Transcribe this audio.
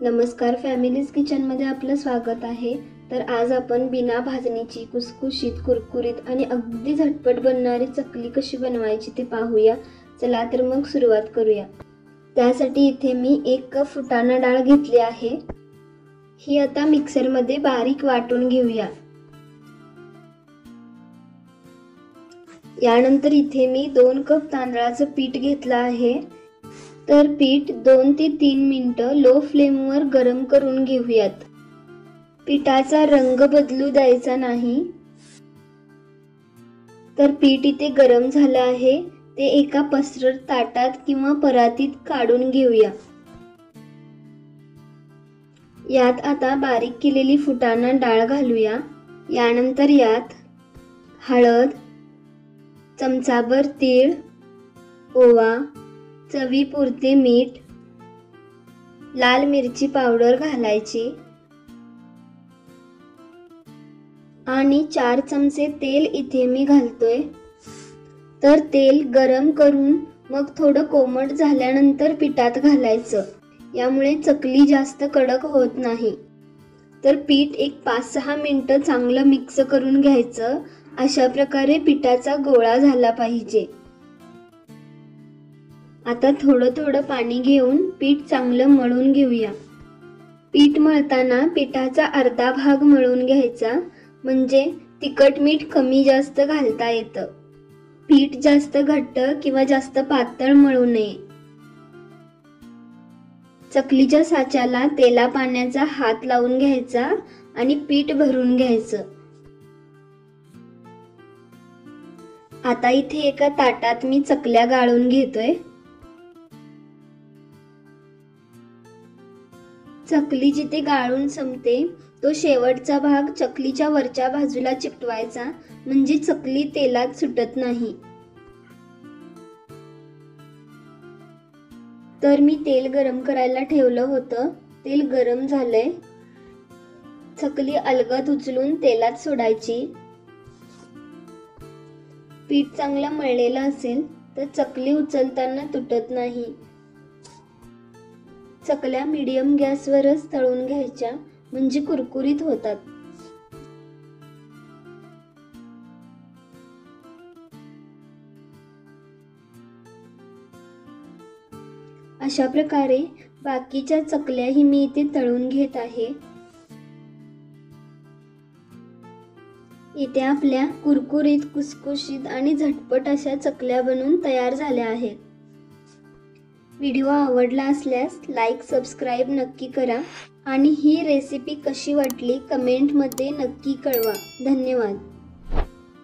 नमस्कार, फॅमिलीज किचनमध्ये आपलं स्वागत आहे। तर आज आपण बिना भाजणीची कुसकुशीत, कुरकुरीत आणि अगदी झटपट बनणारी चकली कशी बनवायची ते पाहूया। चला तर मग सुरुवात करूया। त्यासाठी इथे मी 1 कप फुटाणा डाळ घेतली आहे। ही आता मिक्सरमध्ये बारीक वाटून घेऊया। यानंतर इथे मी 2 कप तांदळाचं पीठ घेतलं आहे। तर पीठ 2 ते 3 मिनिटं लो फ्लेमवर गरम करून घेऊयात। पिठाचा रंग बदलू द्यायचा नाही। तर पीठ इथे गरम झालं आहे, ते एका पसरट ताटात किंवा परातीत काढून घेऊया। यात आता बारीक केलेली फुटाणा डाळ घालूया। यानंतर यात हळद, चमचाभर तीळ, ओवा, चवीपुरते मीठ, लाल मिरची पावडर घालायची आणि 4 चमचे तेल इथे मी घालतोय। तर तेल गरम करून मग थोडं कोमट झाल्यानंतर पिठात घालायचं। यामुळे चकली जास्त कडक होत नाही। तर पीठ एक 5-6 मिनिटं चांगलं मिक्स करून घ्यायचं। अशा प्रकारे पिठाचा गोळा झाला पाहिजे। आता थोडं थोडं पाणी घेऊन पीठ चांगलं मळून घेऊया। पीठ मळताना पिठाचा अर्धा भाग मळून घ्यायचा, म्हणजे तिखट मीठ कमी जास्त घालता येतं। पीठ जास्त घट्ट किंवा जास्त पातळ मळू नये। चकलीच्या साच्याला तेला पाण्याचा हात लावून घ्यायचा आणि पीठ भरून घ्यायचं। आता इथे एका ताटात मी चकल्या गाळून घेतोय। चकली जिथे गाळून संपते तो शेवटचा भाग चकलीच्या वरच्या बाजूला चिकटवायचा, म्हणजे चकली तेलात सुटत नाही। तर मी तेल गरम करायला ठेवलं होतं, तेल गरम झालंय। चकली अलगद उचलून तेलात सोडायची। पीठ चांगलं मळलेलं असेल तर चकली उचलताना तुटत नाही। चकल्या मीडियम गॅसवरच तळून घ्यायच्या, म्हणजे कुरकुरीत होतात। अशा प्रकारे बाकीच्या चकल्याही मी इथे तळून घेत आहे। इथे आपल्या कुरकुरीत, कुसकुशीत आणि झटपट अशा चकल्या बनवून तयार झाल्या आहेत। व्हिडिओ आवडला असल्यास लाईक, सबस्क्राईब नक्की करा आणि ही रेसिपी कशी वाटली कमेंटमध्ये नक्की कळवा। धन्यवाद।